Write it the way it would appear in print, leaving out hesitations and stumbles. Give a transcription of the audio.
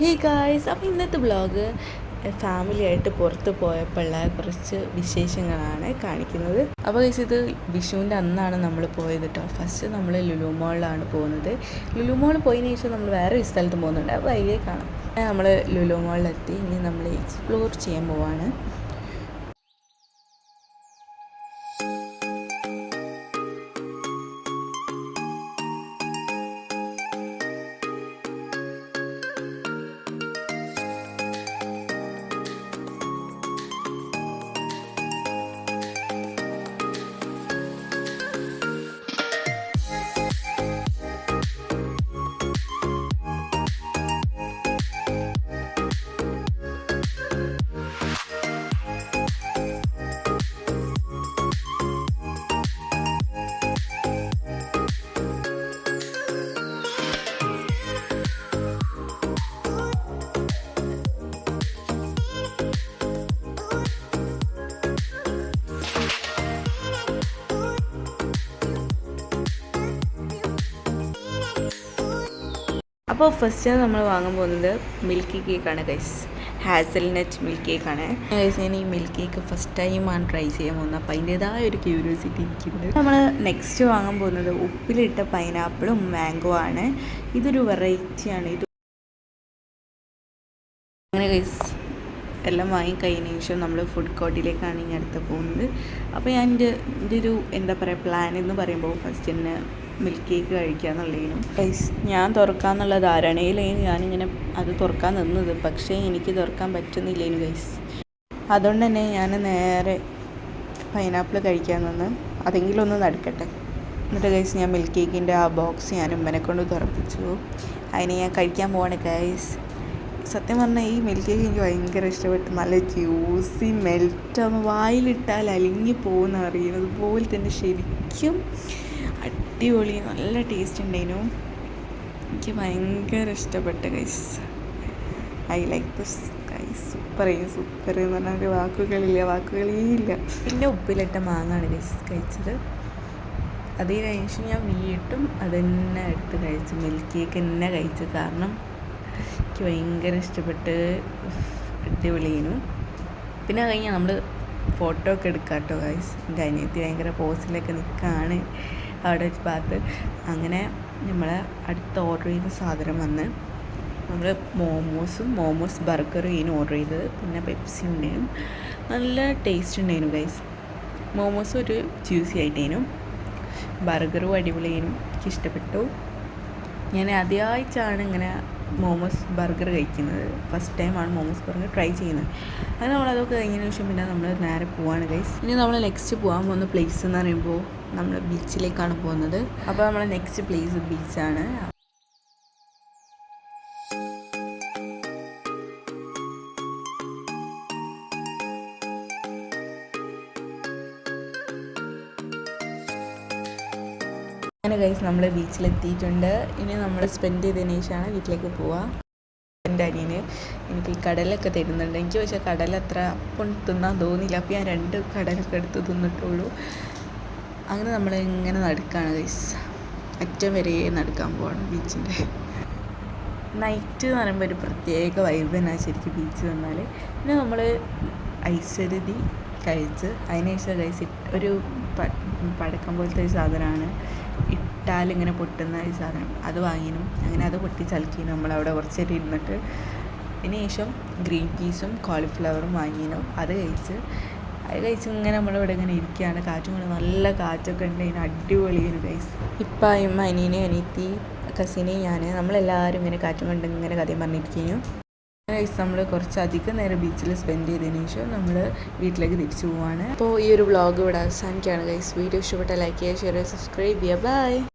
Hey guys, അപ്പോൾ ഇന്നത്തെ vlog ഫാമിലിയായിട്ട് പുറത്ത് പോയപ്പോഴുള്ള കുറച്ച് വിശേഷങ്ങളാണ് കാണിക്കുന്നത്. അപ്പോൾ ഗൈസ്, ഇത് വിഷുവിൻ്റെ അന്നാണ് നമ്മൾ പോയത് കേട്ടോ. ഫസ്റ്റ് നമ്മൾ ലുലു മോളിലാണ് പോകുന്നത്. ലുലു മോളിൽ പോയതിന് ശേഷം നമ്മൾ വേറെ ഒരു സ്ഥലത്ത് പോകുന്നുണ്ട്, അപ്പോൾ വൈകി കാണാം. നമ്മൾ ലുലു മോളിലെത്തി. ഇനി നമ്മൾ എക്സ്പ്ലോർ ചെയ്യാൻ പോവാണ്. അപ്പോൾ ഫസ്റ്റ് നമ്മൾ വാങ്ങാൻ പോകുന്നത് മിൽക്കി കേക്കാണ് ഗൈസ്. ഹാസൽനട്ട് മിൽക്ക് കേക്കാണ് ഗൈസ്. ഞാൻ ഈ മിൽക്ക് കേക്ക് ഫസ്റ്റ് ടൈമാണ് ട്രൈ ചെയ്യാൻ പോകുന്നത്, അപ്പോൾ അതിൻ്റേതായ ഒരു ക്യൂരിയോസിറ്റി ഇരിക്കുന്നുണ്ട്. നമ്മൾ നെക്സ്റ്റ് വാങ്ങാൻ പോകുന്നത് ഉപ്പിലിട്ട പൈനാപ്പിളും മാംഗോ ആണ്. ഇതൊരു വെറൈറ്റിയാണ്. ഇത് അങ്ങനെ ഗൈസ് എല്ലാം വാങ്ങി കഴിഞ്ഞ ശേഷം നമ്മൾ ഫുഡ് കോർട്ടിലേക്കാണ് ഇനി അടുത്ത് പോകുന്നത്. അപ്പോൾ ഞാൻ എൻ്റെ ഒരു എന്താ പറയുക പ്ലാൻ എന്ന് പറയുമ്പോൾ ഫസ്റ്റ് തന്നെ മിൽക്ക് കേക്ക് കഴിക്കുക എന്നുള്ളതിനും ഗൈസ് ഞാൻ തുറക്കാമെന്നുള്ള ധാരണയിലേനും ഞാനിങ്ങനെ അത് തുറക്കാൻ നിന്നത്. പക്ഷേ എനിക്ക് തുറക്കാൻ പറ്റുന്നില്ലേനു ഗൈസ്. അതുകൊണ്ട് തന്നെ ഞാൻ നേരെ പൈനാപ്പിൾ കഴിക്കാൻ നിന്ന് അതെങ്കിലും ഒന്ന് നടക്കട്ടെ. എന്നിട്ട് ഗൈസ് ഞാൻ മിൽക്ക് കേക്കിൻ്റെ ആ ബോക്സ് ഞാൻ ഉമ്മനെ കൊണ്ട് തുറപ്പിച്ചു. അതിനെ ഞാൻ കഴിക്കാൻ പോവാണ് ഗൈസ്. സത്യം പറഞ്ഞാൽ ഈ മിൽക്ക് കേക്ക് എനിക്ക് ഭയങ്കര ഇഷ്ടപ്പെട്ടു. നല്ല ജ്യൂസി മെൽറ്റാണ്, വായിലിട്ടാൽ അലിഞ്ഞു പോകുന്ന അറിയുന്നത് പോലെ തന്നെ ശരിക്കും അടിപൊളി നല്ല ടേസ്റ്റ് ഉണ്ടായിരുന്നു. എനിക്ക് ഭയങ്കര ഇഷ്ടപ്പെട്ട guys. I like this guys. Super എന്ന് പറഞ്ഞാൽ ഒരു വാക്കുകളേ ഇല്ല. പിന്നെ ഉപ്പിലിട്ട മാങ്ങാണ് ഗൈസ് കഴിച്ചത്. അത് കഴിഞ്ഞ് ഞാൻ വീട്ടും അത് തന്നെ എടുത്ത് കഴിച്ചു. മിൽക്ക് കേക്ക് തന്നെ കഴിച്ചു. കാരണം എനിക്ക് ഭയങ്കര ഇഷ്ടപ്പെട്ട് അടിപൊളിയേനു. പിന്നെ കഴിഞ്ഞാൽ നമ്മൾ ഫോട്ടോ ഒക്കെ എടുക്കാം കേട്ടോ ഗൈസ്. എൻ്റെ അനിയത്തി ഭയങ്കര പോസിലൊക്കെ നിൽക്കുകയാണ് അവിടെ ഒരു ഭാഗത്ത്. അങ്ങനെ നമ്മൾ അടുത്ത് ഓർഡർ ചെയ്ത സാധനം വന്ന് നമ്മൾ മോമോസ് ബർഗറും ഇതിന് ഓർഡർ ചെയ്തത്. പിന്നെ പെപ്സി ഉണ്ടായിരുന്നു. നല്ല ടേസ്റ്റ് ഉണ്ടായിരുന്നു ഗൈസ്. മോമോസ് ഒരു ജ്യൂസി ആയിട്ടേനും ബർഗറും അടിപൊളിയേനും. എനിക്ക് ഇഷ്ടപ്പെട്ടു. ഞാൻ ആദ്യമായിട്ടാണ് ഇങ്ങനെ മോമോസ് ബർഗർ കഴിക്കുന്നത്. ഫസ്റ്റ് ടൈമാണ് മോമോസ് ബർഗർ ട്രൈ ചെയ്യുന്നത്. അങ്ങനെ നമ്മളതൊക്കെ കഴിഞ്ഞതിന് ശേഷം പിന്നെ നമ്മൾ നേരെ പോവാണ് ഗൈസ്. ഇനി നമ്മൾ നെക്സ്റ്റ് പോകാൻ പോകുന്ന പ്ലേസ് എന്ന് പറയുമ്പോൾ നമ്മൾ ബീച്ചിലേക്കാണ് പോകുന്നത്. അപ്പോൾ നമ്മൾ നെക്സ്റ്റ് പ്ലേസ് ബീച്ചാണ്. അങ്ങനെ ഗൈസ് നമ്മൾ ബീച്ചിലെത്തിയിട്ടുണ്ട്. ഇനി നമ്മൾ സ്പെൻഡ് ചെയ്തതിന് ശേഷമാണ് വീട്ടിലേക്ക് പോവുക. എൻ്റെ അനിയന് എനിക്ക് കടലൊക്കെ തരുന്നുണ്ട്. എനിക്ക് പക്ഷേ കടലത്ര അപ്പം തിന്നാൻ തോന്നിയില്ല. അപ്പോൾ ഞാൻ 2 കടലൊക്കെ എടുത്ത് തിന്നിട്ടുള്ളൂ. അങ്ങനെ നമ്മൾ ഇങ്ങനെ നടക്കുകയാണ് ഗൈസ്. അറ്റം വരെ നടക്കാൻ പോവാണ് ബീച്ചിൻ്റെ. നൈറ്റ് എന്ന് പറയുമ്പോൾ ഒരു പ്രത്യേക വൈബ് തന്നെ ശരിക്കും ബീച്ച് വന്നാൽ. പിന്നെ നമ്മൾ ഐശ്വര്യതി കഴിച്ച് അതിന് ശേഷം കഴിച്ച് ഒരു പടക്കം പോലത്തെ ഒരു സാധനമാണ്, ഇട്ടാലിങ്ങനെ പൊട്ടുന്ന ഒരു സാധനം, അത് വാങ്ങിനും. അങ്ങനെ അത് പൊട്ടിച്ചലക്കിനും നമ്മളവിടെ കുറച്ച് നേരം ഇരുന്നിട്ട് അതിന് ശേഷം ഗ്രീൻ പീസും കോളിഫ്ലവറും വാങ്ങിനും. അത് കഴിച്ച് ഇങ്ങനെ നമ്മളിവിടെ ഇങ്ങനെ ഇരിക്കുകയാണ്. കാറ്റും കൊണ്ട് നല്ല കാറ്റൊക്കെ ഉണ്ട്. അതിന് അടിപൊളിയാണ് ഗൈസ്. ഇപ്പം അനിയനെ അനിയത്തി കസിനെ നമ്മളെല്ലാവരും ഇങ്ങനെ കാറ്റും കൊണ്ട് ഇങ്ങനെ കഥയും പറഞ്ഞിരിക്കുന്നു. ഗൈസ് നമ്മൾ കുറച്ചധികം നേരം ബീച്ചിൽ സ്പെൻഡ് ചെയ്തതിന് ശേഷം നമ്മൾ വീട്ടിലേക്ക് തിരിച്ചു പോവാണ്. അപ്പോൾ ഈ ഒരു വ്ളോഗ് ഇവിടെ അവസാനിക്കുകയാണ് ഗൈസ്. വീഡിയോ ഇഷ്ടപ്പെട്ടാൽ ലൈക്ക് ചെയ്യുക, ഷെയർ ചെയ്യുക, സബ്സ്ക്രൈബ് ചെയ്യുക. ബൈ.